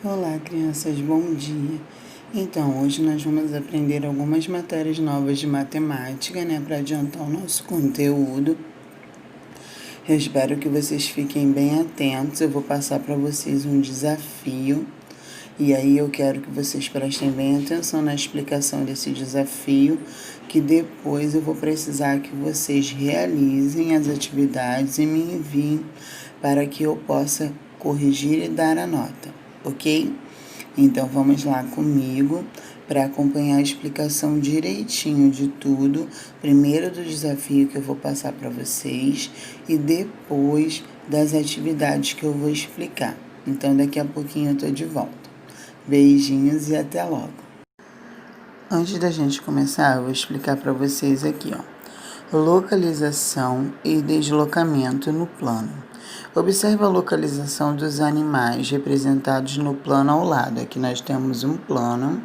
Olá, crianças, bom dia. Então, hoje nós vamos aprender algumas matérias novas de matemática, né, para adiantar o nosso conteúdo. Eu espero que vocês fiquem bem atentos. Eu vou passar para vocês um desafio. E aí eu quero que vocês prestem bem atenção na explicação desse desafio, que depois eu vou precisar que vocês realizem as atividades e me enviem para que eu possa corrigir e dar a nota, ok? Então vamos lá comigo para acompanhar a explicação direitinho de tudo, primeiro do desafio que eu vou passar para vocês e depois das atividades que eu vou explicar. Então daqui a pouquinho eu tô de volta. Beijinhos e até logo. Antes da gente começar, eu vou explicar para vocês aqui, ó. Localização e deslocamento no plano. Observe a localização dos animais representados no plano ao lado. Aqui nós temos um plano,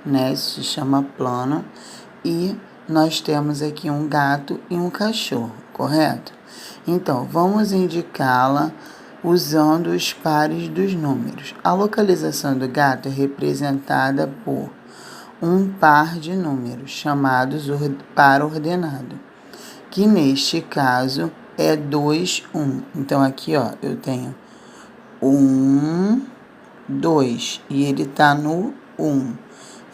né? Isso se chama plano. E nós temos aqui um gato e um cachorro, correto? Então, vamos indicá-la usando os pares dos números. A localização do gato é representada por um par de números, chamados par ordenado, que neste caso é 2, 1. Então, aqui, ó, eu tenho 1, 2, e ele está no 1.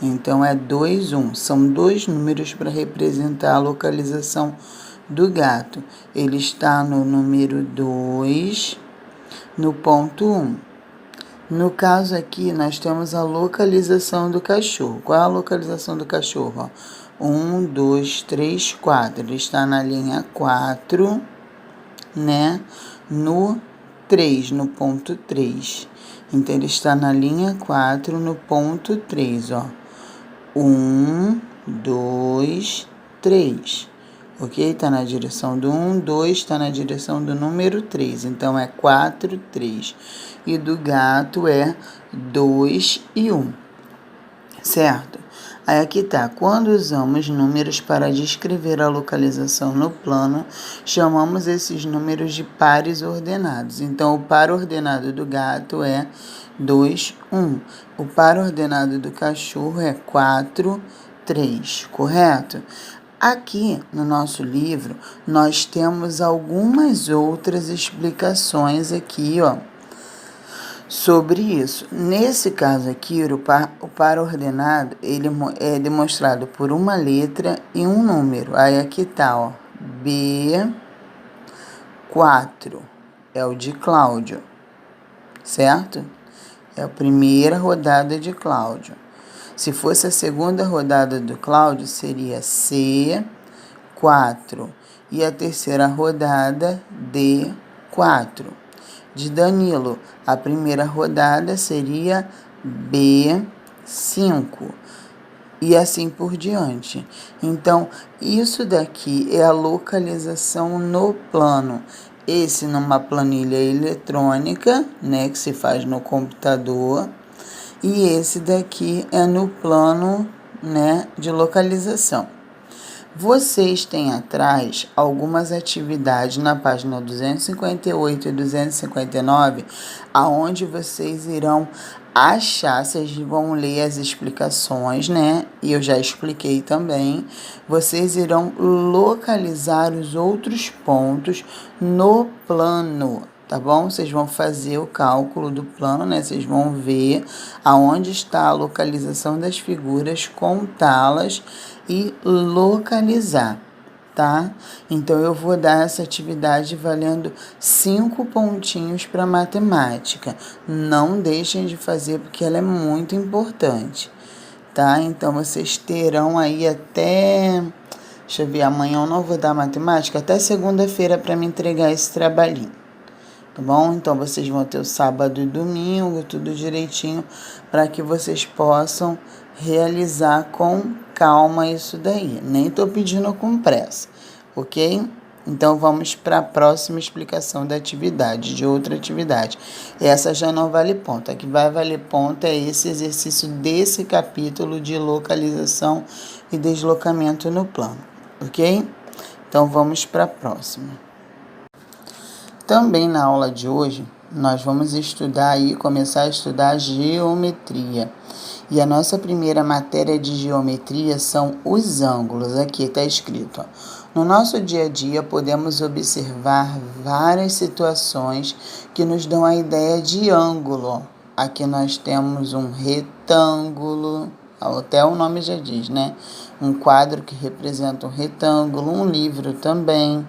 Então, é 2, 1. São dois números para representar a localização do gato. Ele está no número 2, no ponto 1. No caso aqui, nós temos a localização do cachorro. Qual é a localização do cachorro? 1, 2, 3, 4. Ele está na linha 4, né? No 3, no ponto 3. Então, ele está na linha 4, no ponto 3, ó. 1, 2, 3. Ok? Está na direção do 1, 2 está na direção do número 3. Então, é 4, 3. E do gato é 2 e 1. Certo? Aí aqui tá. Quando usamos números para descrever a localização no plano, chamamos esses números de pares ordenados. Então, o par ordenado do gato é 2, 1. O par ordenado do cachorro é 4, 3. Correto? Aqui no nosso livro, nós temos algumas outras explicações aqui, ó, sobre isso. Nesse caso aqui, o par ordenado, ele é demonstrado por uma letra e um número. Aí aqui tá, ó, B4, é o de Cláudio, certo? É a primeira rodada de Cláudio. Se fosse a segunda rodada do Cláudio, seria C4. E a terceira rodada, D4. De Danilo, a primeira rodada seria B5. E assim por diante. Então, isso daqui é a localização no plano. Esse numa planilha eletrônica, né, que se faz no computador. E esse daqui é no plano, né, de localização. Vocês têm atrás algumas atividades na página 258 e 259, aonde vocês irão achar, vocês vão ler as explicações, né? E eu já expliquei também. Vocês irão localizar os outros pontos no plano. Tá bom? Vocês vão fazer o cálculo do plano, né? Vocês vão ver aonde está a localização das figuras, contá-las e localizar, tá? Então, eu vou dar essa atividade valendo 5 pontinhos para matemática. Não deixem de fazer, porque ela é muito importante, tá? Então, vocês terão aí até... Deixa eu ver, amanhã eu não vou dar matemática, até segunda-feira para me entregar esse trabalhinho. Tá bom? Então, vocês vão ter o sábado e domingo, tudo direitinho, para que vocês possam realizar com calma isso daí. Nem tô pedindo com pressa, ok? Então, vamos para a próxima explicação da atividade, de outra atividade. Essa já não vale ponto. A que vai valer ponto é esse exercício desse capítulo de localização e deslocamento no plano, ok? Então, vamos para a próxima. Também na aula de hoje, nós vamos estudar aí, começar a estudar geometria. E a nossa primeira matéria de geometria são os ângulos. Aqui está escrito, ó. No nosso dia a dia, podemos observar várias situações que nos dão a ideia de ângulo. Aqui nós temos um retângulo, até o nome já diz, né? Um quadro que representa um retângulo, um livro também.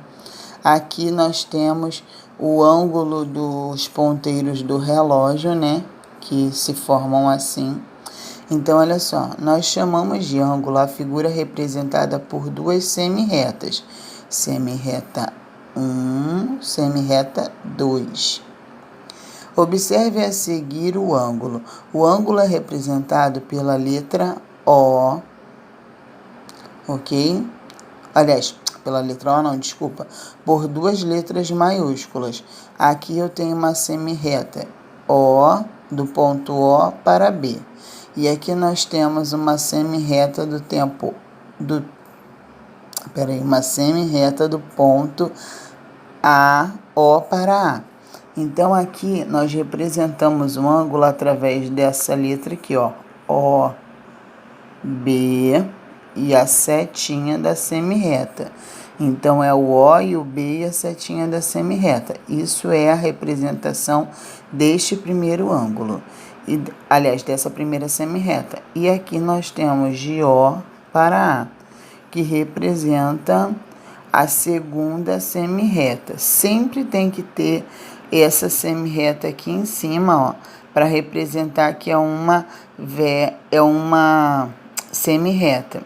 Aqui nós temos o ângulo dos ponteiros do relógio, né? Que se formam assim. Então, olha só, nós chamamos de ângulo a figura representada por duas semirretas. Semirreta 1, semirreta 2. Observe a seguir o ângulo. O ângulo é representado pela letra O, ok? Aliás, pela letra O não, desculpa, por duas letras maiúsculas. Aqui eu tenho uma semirreta O, do ponto O para B. E aqui nós temos uma semirreta do tempo uma semirreta do ponto A, O para A. Então aqui nós representamos o ângulo através dessa letra aqui, ó, O, B e a setinha da semirreta. Então é o O e o B e a setinha da semirreta. Isso é a representação deste primeiro ângulo. Aliás, dessa primeira semirreta. E aqui nós temos de O para A, que representa a segunda semirreta. Sempre tem que ter essa semirreta aqui em cima, ó, para representar que é uma semirreta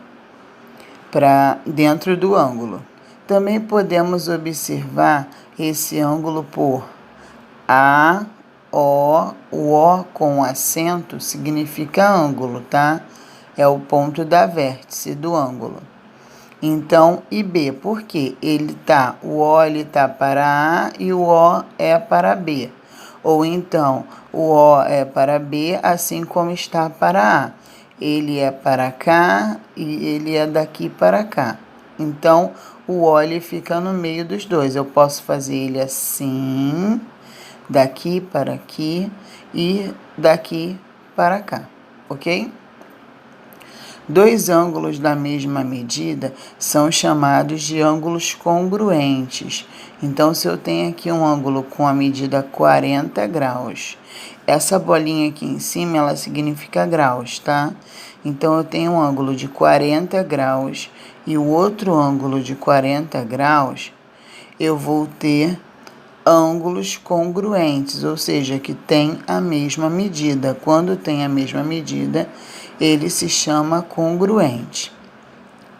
para dentro do ângulo. Também podemos observar esse ângulo por A, O com acento significa ângulo, tá? É o ponto da vértice do ângulo. Então, e B, por quê? O O tá para A e o O é para B. Ou então, o O é para B, assim como está para A. Ele é para cá e ele é daqui para cá. Então, o O ele fica no meio dos dois. Eu posso fazer ele assim, daqui para aqui e daqui para cá, ok? Dois ângulos da mesma medida são chamados de ângulos congruentes. Então, se eu tenho aqui um ângulo com a medida 40 graus, essa bolinha aqui em cima, ela significa graus, tá? Então, eu tenho um ângulo de 40 graus e o outro ângulo de 40 graus, eu vou ter ângulos congruentes, ou seja, que tem a mesma medida. Quando tem a mesma medida, ele se chama congruente,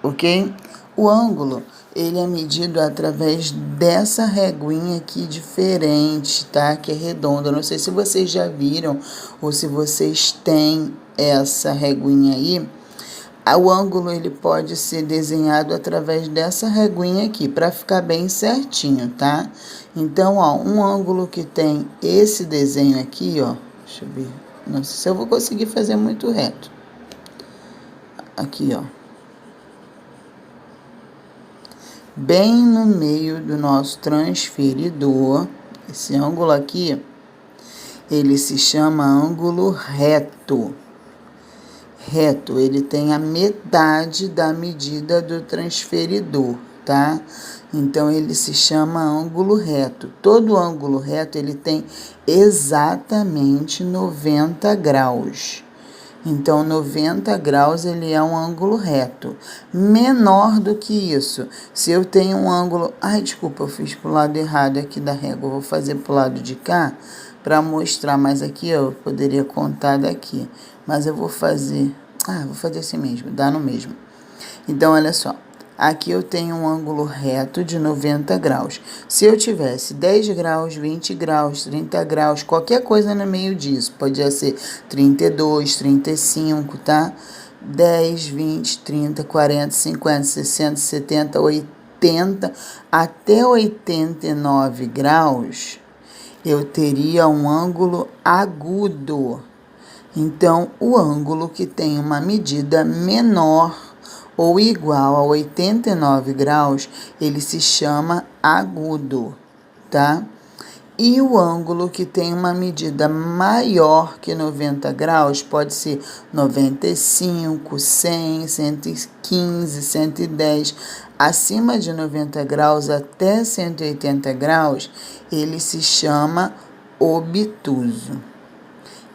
ok? O ângulo, ele é medido através dessa reguinha aqui diferente, tá? Que é redonda. Não sei se vocês já viram ou se vocês têm essa reguinha aí. O ângulo ele pode ser desenhado através dessa reguinha aqui, para ficar bem certinho, tá? Então, ó, um ângulo que tem esse desenho aqui, ó, deixa eu ver, não sei se eu vou conseguir fazer muito reto. Aqui, ó. Bem no meio do nosso transferidor, esse ângulo aqui, ele se chama ângulo reto. Reto, ele tem a metade da medida do transferidor, tá? Então, ele se chama ângulo reto. Todo ângulo reto, ele tem exatamente 90 graus. Então, 90 graus, ele é um ângulo reto. Menor do que isso, se eu tenho um ângulo... Ai, desculpa, eu fiz pro lado errado aqui da régua. Eu vou fazer pro lado de cá para mostrar. Mas aqui eu poderia contar daqui. Mas eu vou fazer... vou fazer assim mesmo, dá no mesmo. Então, olha só. Aqui eu tenho um ângulo reto de 90 graus. Se eu tivesse 10 graus, 20 graus, 30 graus, qualquer coisa no meio disso, pode ser 32, 35, tá? 10, 20, 30, 40, 50, 60, 70, 80, até 89 graus, eu teria um ângulo agudo. Então, o ângulo que tem uma medida menor ou igual a 89 graus, ele se chama agudo, tá? E o ângulo que tem uma medida maior que 90 graus pode ser 95, 100, 115, 110. Acima de 90 graus até 180 graus, ele se chama obtuso.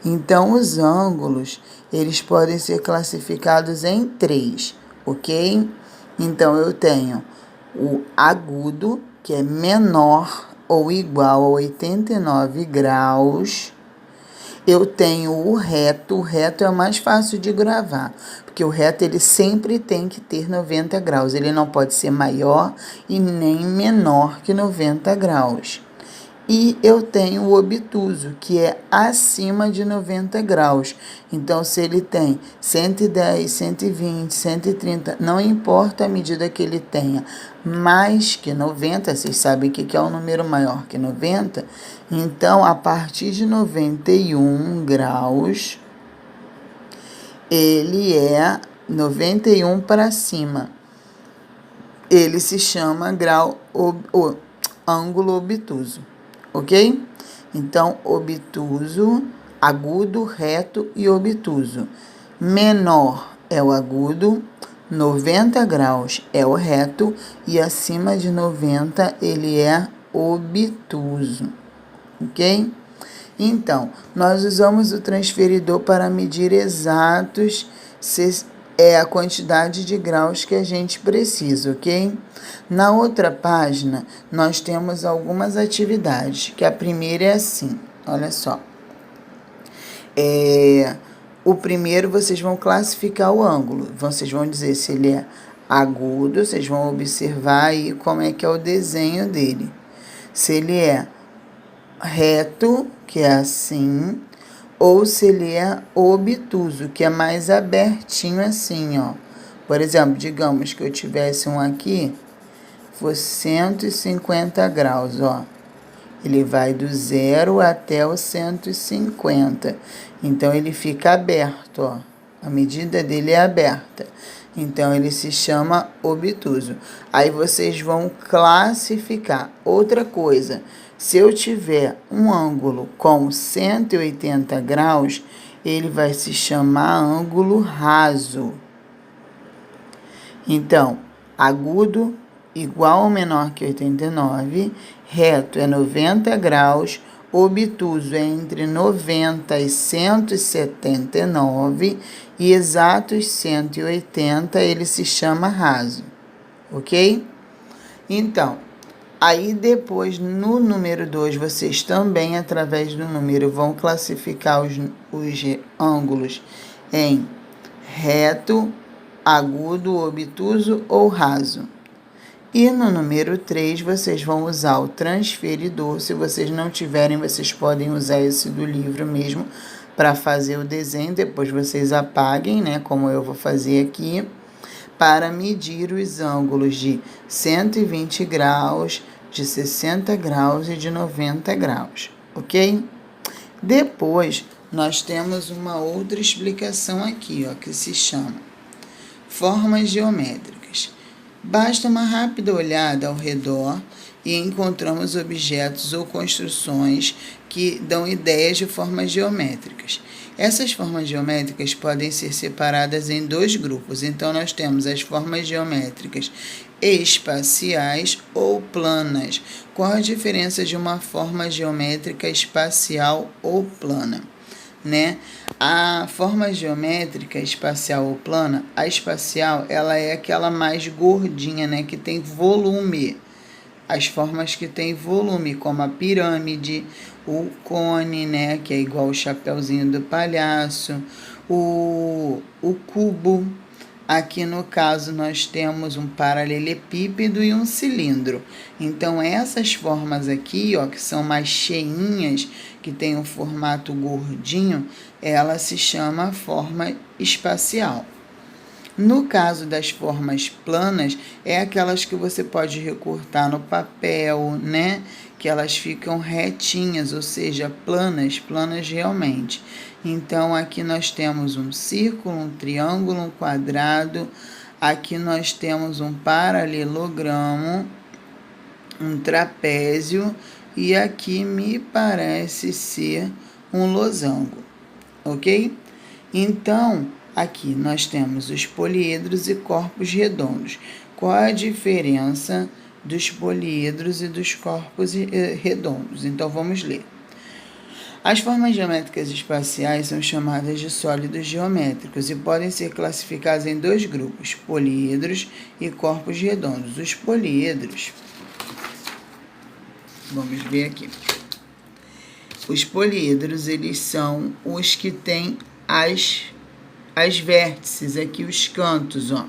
Então, os ângulos, eles podem ser classificados em 3, ok? Então, eu tenho o agudo, que é menor ou igual a 89 graus. Eu tenho o reto é o mais fácil de gravar, porque o reto ele sempre tem que ter 90 graus, ele não pode ser maior e nem menor que 90 graus. E eu tenho o obtuso, que é acima de 90 graus. Então, se ele tem 110, 120, 130, não importa a medida que ele tenha, mais que 90, vocês sabem que é um número maior que 90, então, a partir de 91 graus, ele é 91 para cima. Ele se chama ângulo obtuso. Ok? Então, obtuso, agudo, reto e obtuso. Menor é o agudo, 90 graus é o reto e acima de 90 ele é obtuso. Ok? Então, nós usamos o transferidor para medir exatos a quantidade de graus que a gente precisa, ok? Na outra página, nós temos algumas atividades, que a primeira é assim, olha só. O primeiro, vocês vão classificar o ângulo, vocês vão dizer se ele é agudo, vocês vão observar aí como é que é o desenho dele. Se ele é reto, que é assim, ou se ele é obtuso, que é mais abertinho assim, ó. Por exemplo, digamos que eu tivesse um aqui, fosse 150 graus, ó. Ele vai do 0 até o 150. Então, ele fica aberto, ó. A medida dele é aberta. Então, ele se chama obtuso. Aí, vocês vão classificar. Outra coisa, se eu tiver um ângulo com 180 graus, ele vai se chamar ângulo raso. Então, agudo igual ou menor que 89, reto é 90 graus, obtuso é entre 90 e 179 e exatos 180, ele se chama raso, ok? Então, aí depois no número 2, vocês também, através do número, vão classificar os ângulos em reto, agudo, obtuso ou raso. E no número 3, vocês vão usar o transferidor. Se vocês não tiverem, vocês podem usar esse do livro mesmo para fazer o desenho. Depois vocês apaguem, né, como eu vou fazer aqui, para medir os ângulos de 120 graus, de 60 graus e de 90 graus, ok? Depois, nós temos uma outra explicação aqui, ó, que se chama formas geométricas. Basta uma rápida olhada ao redor e encontramos objetos ou construções que dão ideias de formas geométricas. Essas formas geométricas podem ser separadas em 2 grupos. Então, nós temos as formas geométricas espaciais ou planas. Qual a diferença de uma forma geométrica espacial ou plana? Né? A forma geométrica espacial ou plana, a espacial, ela é aquela mais gordinha, né, que tem volume. As formas que têm volume, como a pirâmide, o cone, né, que é igual o chapeuzinho do palhaço, o cubo. Aqui no caso nós temos um paralelepípedo e um cilindro. Então essas formas aqui, ó, que são mais cheinhas, que tem um formato gordinho, ela se chama forma espacial. No caso das formas planas, é aquelas que você pode recortar no papel, né? Que elas ficam retinhas, ou seja, planas realmente. Então, aqui nós temos um círculo, um triângulo, um quadrado. Aqui nós temos um paralelogramo, um trapézio e aqui me parece ser um losango, ok? Então, aqui nós temos os poliedros e corpos redondos. Qual a diferença dos poliedros e dos corpos redondos? Então, vamos ler. As formas geométricas espaciais são chamadas de sólidos geométricos e podem ser classificadas em dois grupos, poliedros e corpos redondos. Os poliedros, vamos ver aqui. Os poliedros, eles são os que têm as vértices aqui, os cantos, ó.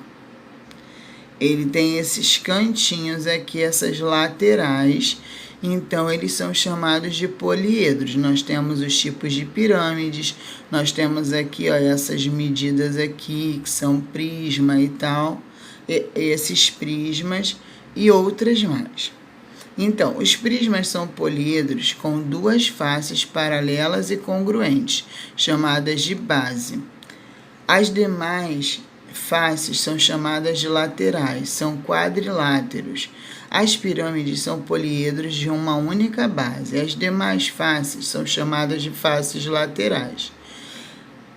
Ele tem esses cantinhos aqui, essas laterais, então eles são chamados de poliedros. Nós temos os tipos de pirâmides, nós temos aqui, ó, essas medidas aqui, que são prisma e tal, esses prismas e outras mais. Então, os prismas são poliedros com duas faces paralelas e congruentes, chamadas de base. As demais faces são chamadas de laterais, são quadriláteros. As pirâmides são poliedros de uma única base. As demais faces são chamadas de faces laterais.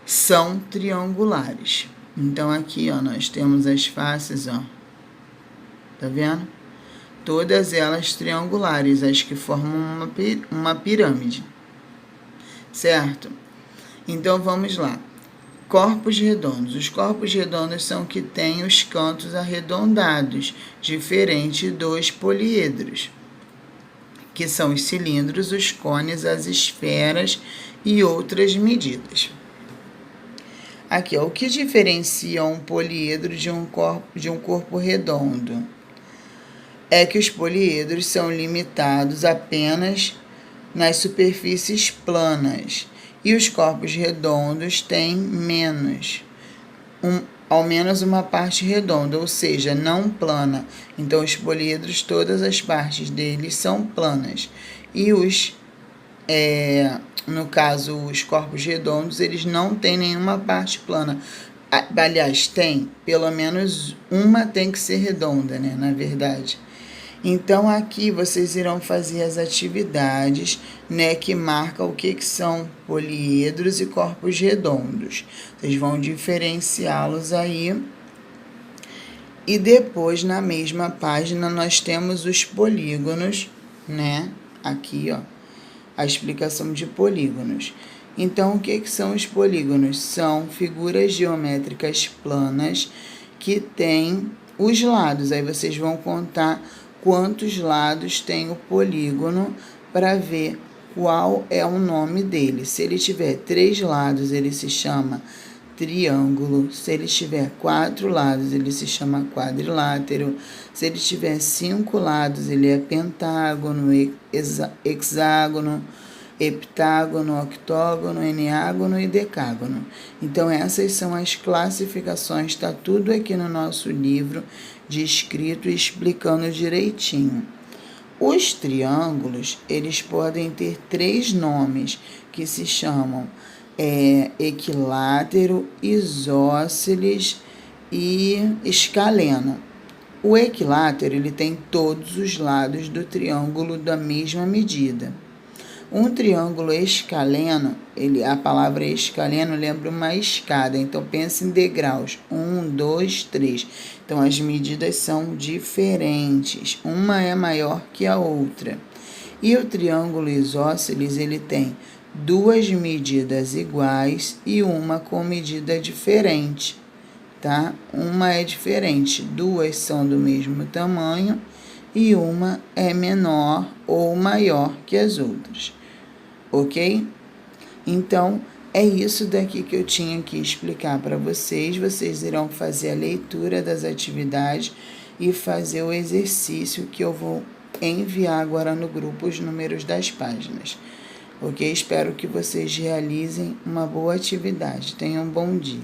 São triangulares. Então, aqui, ó, nós temos as faces, ó. Tá vendo? Todas elas triangulares, as que formam uma pirâmide. Certo? Então, vamos lá. Corpos redondos. Os corpos redondos são que têm os cantos arredondados, diferente dos poliedros, que são os cilindros, os cones, as esferas e outras medidas. Aqui, ó, o que diferencia um poliedro de um corpo redondo? É que os poliedros são limitados apenas nas superfícies planas e os corpos redondos têm ao menos uma parte redonda, ou seja, não plana. Então, os poliedros, todas as partes deles são planas. E no caso, os corpos redondos, eles não têm nenhuma parte plana. Aliás, tem, pelo menos uma tem que ser redonda, né, na verdade. Então, aqui vocês irão fazer as atividades, né, que marcam o que são poliedros e corpos redondos. Vocês vão diferenciá-los aí. E depois, na mesma página, nós temos os polígonos, né? Aqui, ó, a explicação de polígonos. Então, o que são os polígonos? São figuras geométricas planas que têm os lados. Aí vocês vão contar quantos lados tem o polígono para ver qual é o nome dele. Se ele tiver 3 lados, ele se chama triângulo. Se ele tiver 4 lados, ele se chama quadrilátero. Se ele tiver 5 lados, ele é pentágono, hexágono, heptágono, octógono, eneágono e decágono. Então, essas são as classificações, está tudo aqui no nosso livro descrito e explicando direitinho. Os triângulos, eles podem ter 3 nomes, que se chamam equilátero, isósceles e escaleno. O equilátero, ele tem todos os lados do triângulo da mesma medida. Um triângulo escaleno, a palavra escaleno lembra uma escada, então pense em degraus, 1, 2, 3. Então, as medidas são diferentes, uma é maior que a outra. E o triângulo isósceles, ele tem 2 medidas iguais e uma com medida diferente, tá? Uma é diferente, 2 são do mesmo tamanho e uma é menor ou maior que as outras. Ok? Então, é isso daqui que eu tinha que explicar para vocês. Vocês irão fazer a leitura das atividades e fazer o exercício que eu vou enviar agora no grupo os números das páginas. Ok? Espero que vocês realizem uma boa atividade. Tenham um bom dia.